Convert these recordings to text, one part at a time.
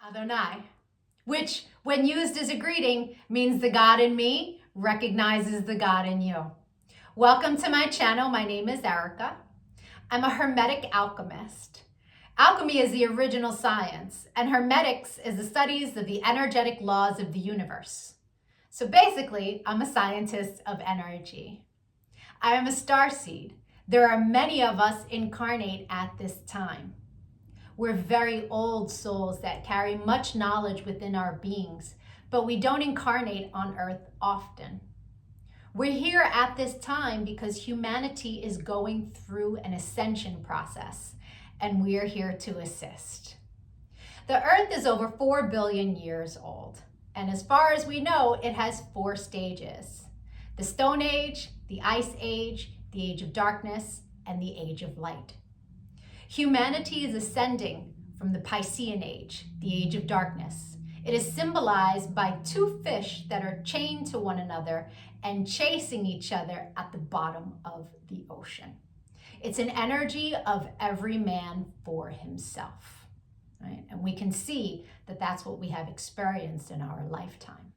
Adonai, which when used as a greeting means the God in me recognizes the God in you. Welcome to my channel. My name is Erica. I'm a Hermetic alchemist. Alchemy is the original science, and Hermetics is the studies of the energetic laws of the universe. So basically, I'm a scientist of energy. I am a starseed. There are many of us incarnate at this time. We're very old souls that carry much knowledge within our beings, but we don't incarnate on Earth often. We're here at this time because humanity is going through an ascension process, and we're here to assist. The Earth is over 4 billion years old, and as far as we know, it has 4 stages: the Stone Age, the Ice Age, the Age of Darkness, and the Age of Light. Humanity is ascending from the Piscean Age, the Age of Darkness. It is symbolized by 2 fish that are chained to one another and chasing each other at the bottom of the ocean. It's an energy of every man for himself, right? And we can see that that's what we have experienced in our lifetime.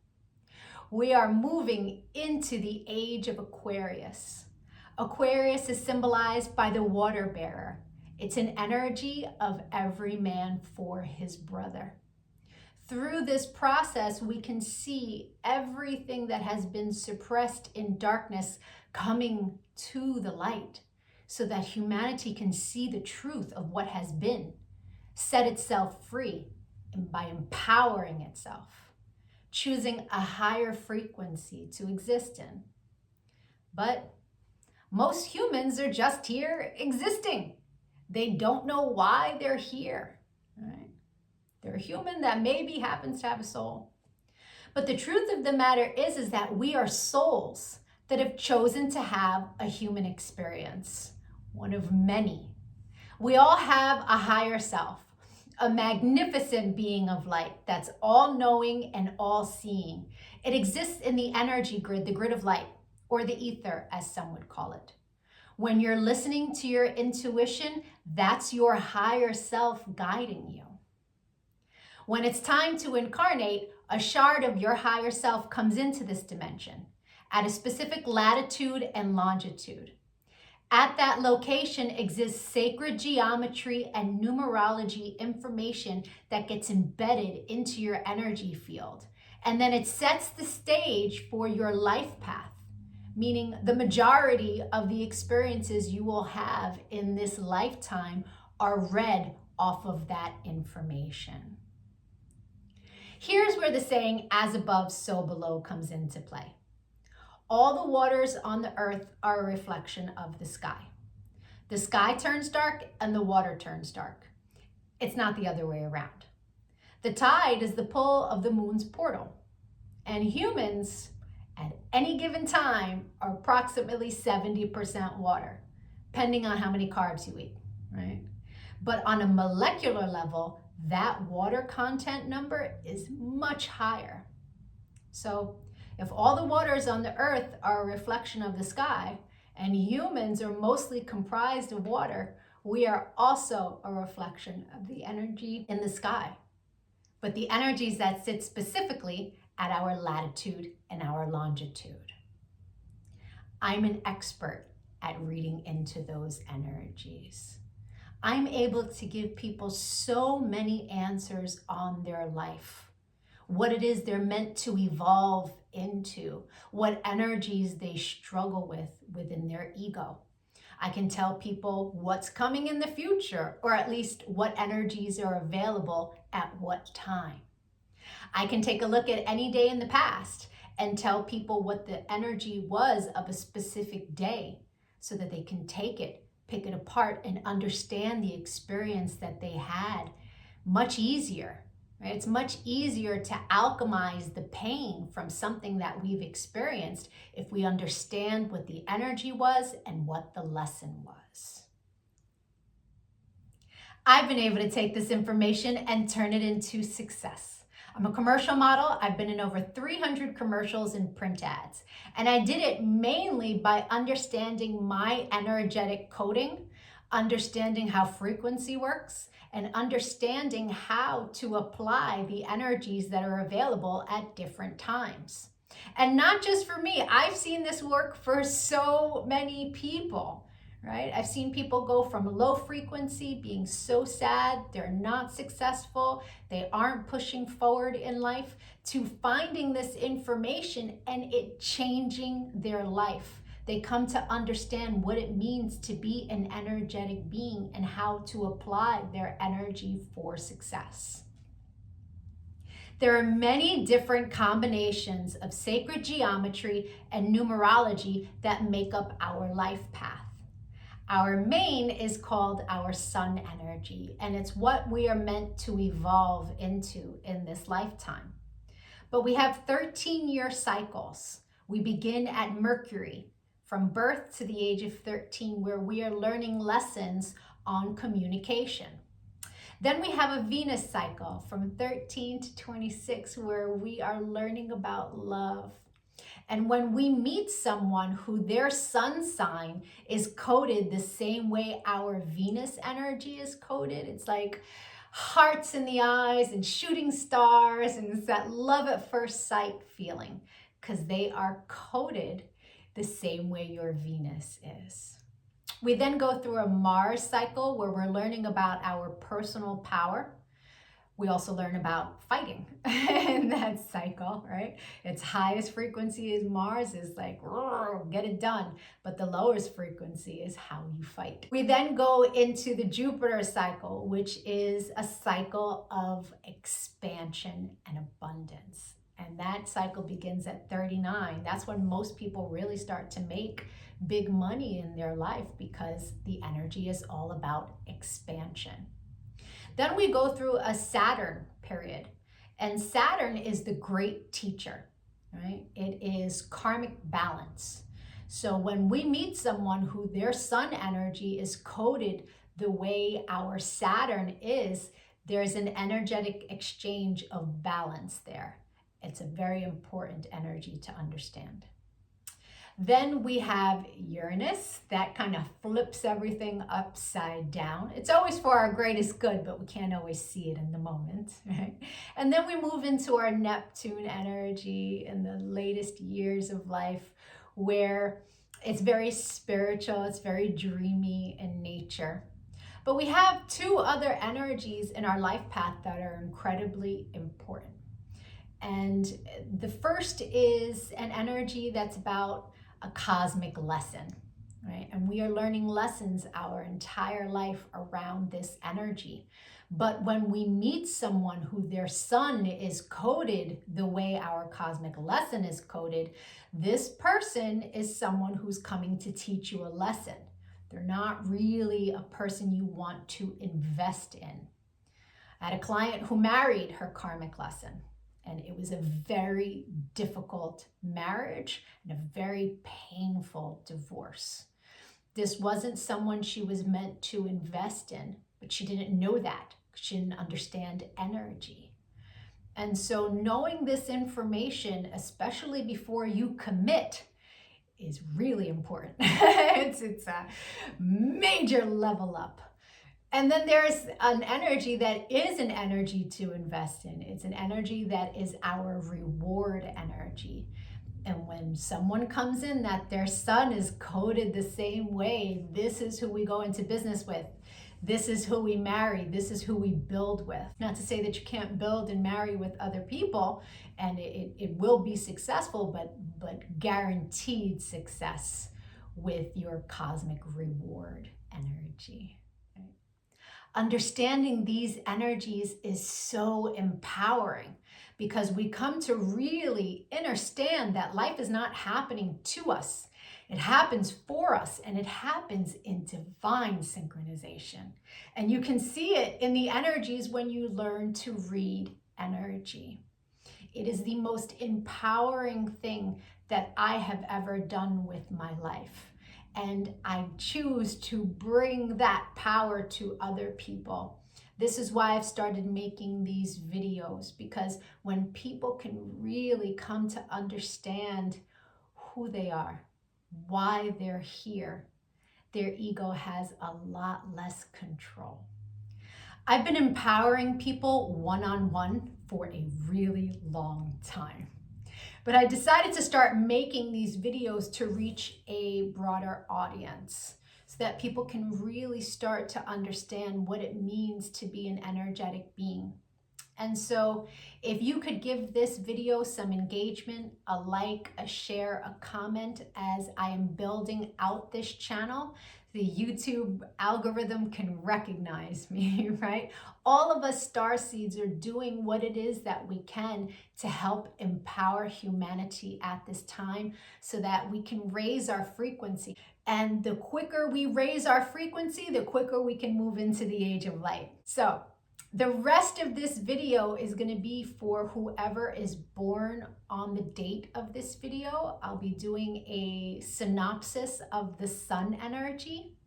We are moving into the age of Aquarius. Aquarius is symbolized by the water bearer. It's an energy of every man for his brother. Through this process, we can see everything that has been suppressed in darkness coming to the light so that humanity can see the truth of what has been, set itself free, and by empowering itself, choosing a higher frequency to exist in. But most humans are just here existing. They don't know why they're here, right? They're a human that maybe happens to have a soul. But the truth of the matter is that we are souls that have chosen to have a human experience, one of many. We all have a higher self, a magnificent being of light that's all-knowing and all-seeing. It exists in the energy grid, the grid of light, or the ether, as some would call it. When you're listening to your intuition, that's your higher self guiding you. When it's time to incarnate, a shard of your higher self comes into this dimension at a specific latitude and longitude. At that location exists sacred geometry and numerology information that gets embedded into your energy field. And then it sets the stage for your life path, meaning the majority of the experiences you will have in this lifetime are read off of that information. Here's where the saying, as above, so below, comes into play. All the waters on the earth are a reflection of the sky. The sky turns dark and the water turns dark. It's not the other way around. The tide is the pull of the moon's portal, and humans at any given time are approximately 70% water, depending on how many carbs you eat, right? But on a molecular level, that water content number is much higher. So if all the waters on the earth are a reflection of the sky, and humans are mostly comprised of water, we are also a reflection of the energy in the sky. But the energies that sit specifically at our latitude and our longitude. I'm an expert at reading into those energies. I'm able to give people so many answers on their life, what it is they're meant to evolve into, what energies they struggle with within their ego. I can tell people what's coming in the future, or at least what energies are available at what time. I can take a look at any day in the past and tell people what the energy was of a specific day so that they can take it, pick it apart, and understand the experience that they had much easier, right? It's much easier to alchemize the pain from something that we've experienced if we understand what the energy was and what the lesson was. I've been able to take this information and turn it into success. I'm a commercial model. I've been in over 300 commercials and print ads. And I did it mainly by understanding my energetic coding understanding how frequency works, and understanding how to apply the energies that are available at different times. And not just for me, I've seen this work for so many people, right? I've seen people go from low frequency, being so sad, they're not successful, they aren't pushing forward in life, to finding this information and it changing their life. They come to understand what it means to be an energetic being and how to apply their energy for success. There are many different combinations of sacred geometry and numerology that make up our life path. Our main is called our sun energy, and it's what we are meant to evolve into in this lifetime. But we have 13-year cycles. We begin at Mercury, from birth to the age of 13, where we are learning lessons on communication. Then we have a Venus cycle from 13 to 26, where we are learning about love. And when we meet someone who their sun sign is coded the same way our Venus energy is coded, it's like hearts in the eyes and shooting stars, and it's that love at first sight feeling, because they are coded the same way your Venus is. We then go through a Mars cycle where we're learning about our personal power. We also learn about fighting in that cycle, right? Its highest frequency is Mars, is like, get it done. But the lowest frequency is how you fight. We then go into the Jupiter cycle, which is a cycle of expansion and abundance. And that cycle begins at 39. That's when most people really start to make big money in their life, because the energy is all about expansion. Then we go through a Saturn period, and Saturn is the great teacher, right? It is karmic balance. So when we meet someone who their sun energy is coded the way our Saturn is, there's an energetic exchange of balance there. It's a very important energy to understand. Then we have Uranus, that kind of flips everything upside down. It's always for our greatest good, but we can't always see it in the moment, right? And then we move into our Neptune energy in the latest years of life, where it's very spiritual, it's very dreamy in nature. But we have two other energies in our life path that are incredibly important. And the first is an energy that's about a cosmic lesson, right? And we are learning lessons our entire life around this energy. But when we meet someone who their sun is coded the way our cosmic lesson is coded, this person is someone who's coming to teach you a lesson. They're not really a person you want to invest in. I had a client who married her karmic lesson. And it was a very difficult marriage and a very painful divorce. This wasn't someone she was meant to invest in, but she didn't know that. She didn't understand energy. And so knowing this information, especially before you commit, is really important. It's a major level up. And then there's an energy that is an energy to invest in. It's an energy that is our reward energy. And when someone comes in that their sun is coded the same way, this is who we go into business with. This is who we marry. This is who we build with. Not to say that you can't build and marry with other people, and it will be successful, but guaranteed success with your cosmic reward energy. Understanding these energies is so empowering, because we come to really understand that life is not happening to us. It happens for us, and it happens in divine synchronization. And you can see it in the energies when you learn to read energy. It is the most empowering thing that I have ever done with my life. And I choose to bring that power to other people. This is why I've started making these videos, because when people can really come to understand who they are, why they're here, their ego has a lot less control. I've been empowering people one-on-one for a really long time. But I decided to start making these videos to reach a broader audience so that people can really start to understand what it means to be an energetic being. And so if you could give this video some engagement, a like, a share, a comment as I am building out this channel, the YouTube algorithm can recognize me, right? All of us starseeds are doing what it is that we can to help empower humanity at this time so that we can raise our frequency. And the quicker we raise our frequency, the quicker we can move into the age of light. So the rest of this video is going to be for whoever is born on the date of this video. I'll be doing a synopsis of the sun energy.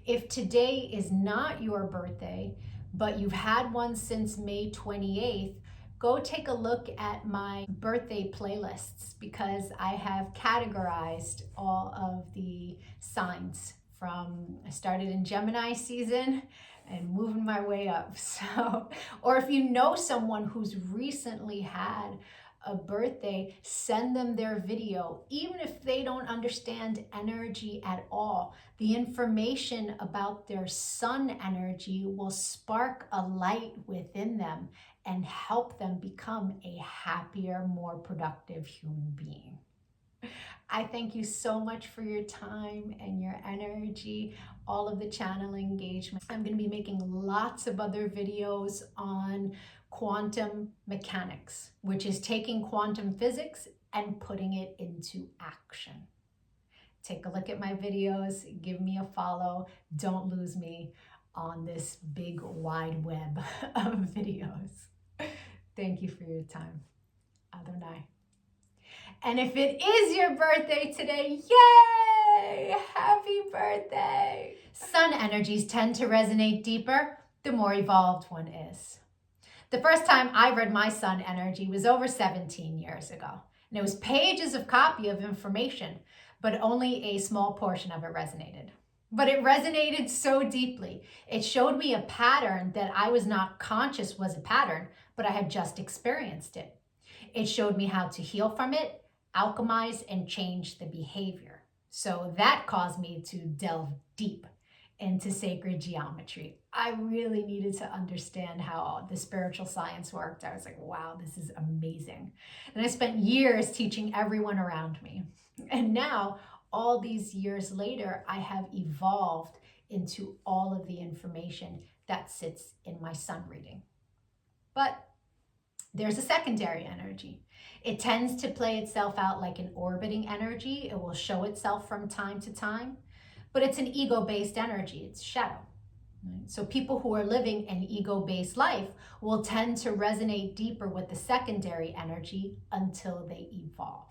If today is not your birthday, but you've had one since May 28th, go take a look at my birthday playlists because I have categorized all of the signs from, I started in Gemini season and moving my way up. So, or if you know someone who's recently had a birthday, send them their video. Even if they don't understand energy at all, the information about their sun energy will spark a light within them and help them become a happier, more productive human being. I thank you so much for your time and your energy, all of the channel engagement. I'm going to be making lots of other videos on quantum mechanics, which is taking quantum physics and putting it into action. Take a look at my videos, give me a follow. Don't lose me on this big wide web of videos. Thank you for your time. Adonai. And if it is your birthday today, yay! Happy birthday! Sun energies tend to resonate deeper the more evolved one is. The first time I read my sun energy was over 17 years ago. And it was pages of copy of information, but only a small portion of it resonated. But it resonated so deeply. It showed me a pattern that I was not conscious was a pattern, but I had just experienced it. It showed me how to heal from it, alchemize, and change the behavior. So that caused me to delve deep into sacred geometry. I really needed to understand how the spiritual science worked. I was like, wow, this is amazing. And I spent years teaching everyone around me. And now, all these years later, I have evolved into all of the information that sits in my sun reading. But there's a secondary energy. It tends to play itself out like an orbiting energy. It will show itself from time to time, but it's an ego-based energy. It's shadow. Right? So people who are living an ego-based life will tend to resonate deeper with the secondary energy until they evolve.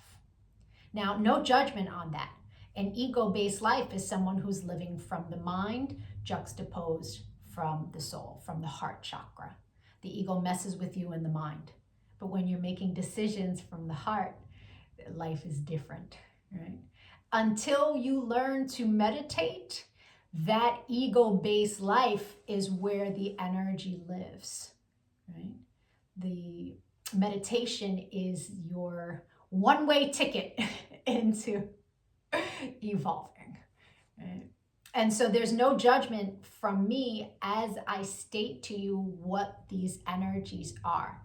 Now, no judgment on that. An ego-based life is someone who's living from the mind, juxtaposed from the soul, from the heart chakra. The ego messes with you in the mind. But when you're making decisions from the heart, life is different, right? Until you learn to meditate, that ego-based life is where the energy lives, right? The meditation is your one-way ticket into evolving, right? And so there's no judgment from me as I state to you what these energies are.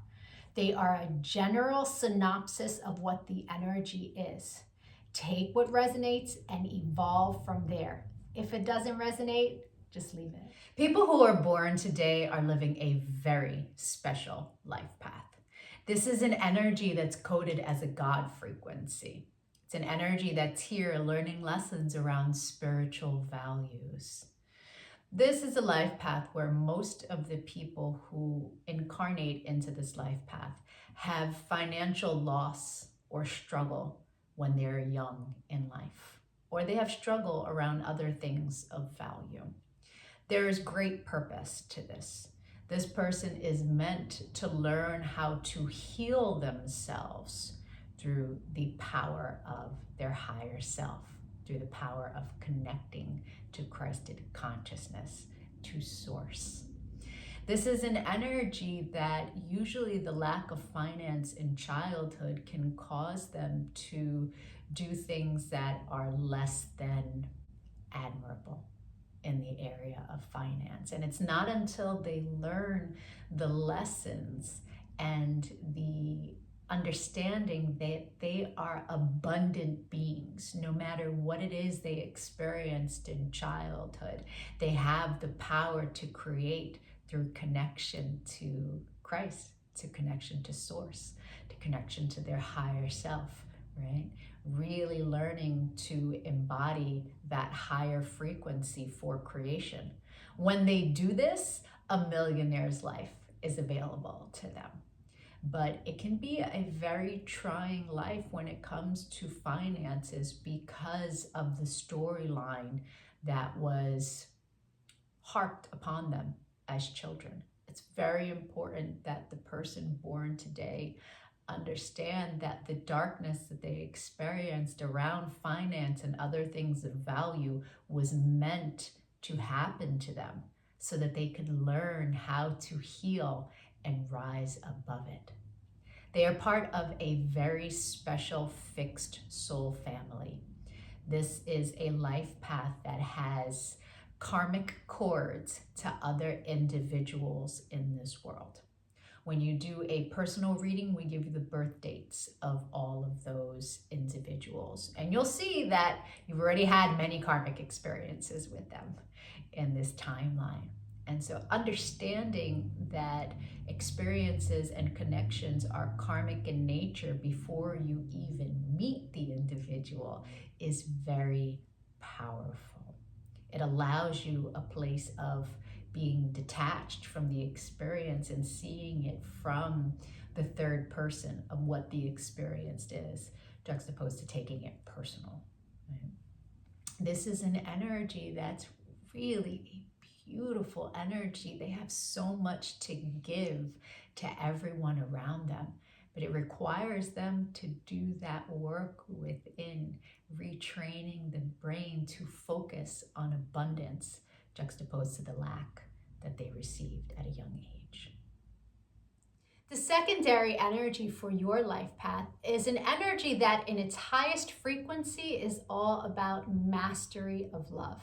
They are a general synopsis of what the energy is. Take what resonates and evolve from there. If it doesn't resonate, just leave it. People who are born today are living a very special life path. This is an energy that's coded as a God frequency. It's an energy that's here learning lessons around spiritual values. This is a life path where most of the people who incarnate into this life path have financial loss or struggle when they're young in life, or they have struggle around other things of value. There is great purpose to this. This person is meant to learn how to heal themselves through the power of their higher self, through the power of connecting to Christed consciousness, to source. This is an energy that usually the lack of finance in childhood can cause them to do things that are less than admirable in the area of finance. And it's not until they learn the lessons and the understanding that they are abundant beings, no matter what it is they experienced in childhood, they have the power to create through connection to Christ, to connection to source, to connection to their higher self, right? Really learning to embody that higher frequency for creation. When they do this, a millionaire's life is available to them. But it can be a very trying life when it comes to finances because of the storyline that was harped upon them as children. It's very important that the person born today understand that the darkness that they experienced around finance and other things of value was meant to happen to them so that they could learn how to heal and rise above it. They are part of a very special fixed soul family. This is a life path that has karmic cords to other individuals in this world. When you do a personal reading, we give you the birth dates of all of those individuals. And you'll see that you've already had many karmic experiences with them in this timeline. And so understanding that experiences and connections are karmic in nature before you even meet the individual is very powerful. It allows you a place of being detached from the experience and seeing it from the third person of what the experience is, juxtaposed to taking it personal. Right? This is an energy that's really a beautiful energy. They have so much to give to everyone around them, but it requires them to do that work within, retraining the brain to focus on abundance, juxtaposed to the lack that they received at a young age. The secondary energy for your life path is an energy that in its highest frequency is all about mastery of love.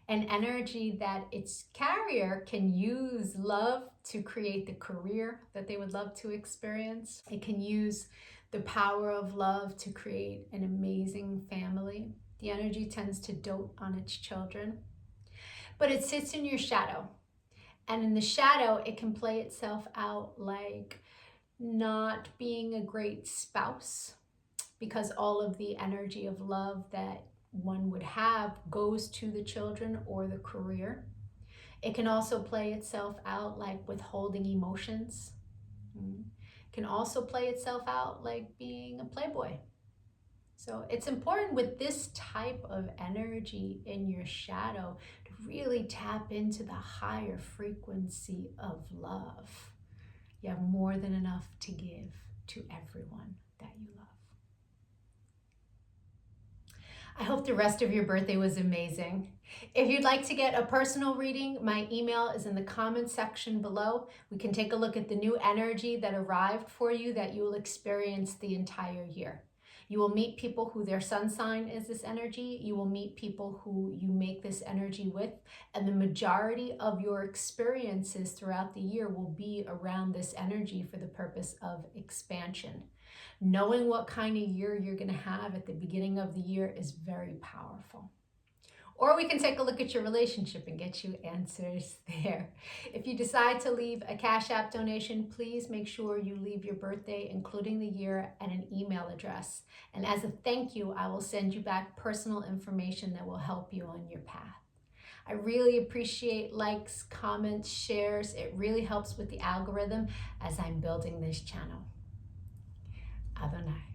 An energy that its carrier can use love to create the career that they would love to experience. It can use the power of love to create an amazing family. The energy tends to dote on its children. But it sits in your shadow. And in the shadow, it can play itself out like not being a great spouse, because all of the energy of love that one would have goes to the children or the career. It can also play itself out like withholding emotions. It can also play itself out like being a playboy. So it's important with this type of energy in your shadow to really tap into the higher frequency of love. You have more than enough to give to everyone that you love. I hope the rest of your birthday was amazing. If you'd like to get a personal reading, my email is in the comments section below. We can take a look at the new energy that arrived for you that you will experience the entire year. You will meet people who their sun sign is this energy. You will meet people who you make this energy with. And the majority of your experiences throughout the year will be around this energy for the purpose of expansion. Knowing what kind of year you're going to have at the beginning of the year is very powerful. Or we can take a look at your relationship and get you answers there. If you decide to leave a Cash App donation, please make sure you leave your birthday, including the year, and an email address. And as a thank you, I will send you back personal information that will help you on your path. I really appreciate likes, comments, shares. It really helps with the algorithm as I'm building this channel. Adonai.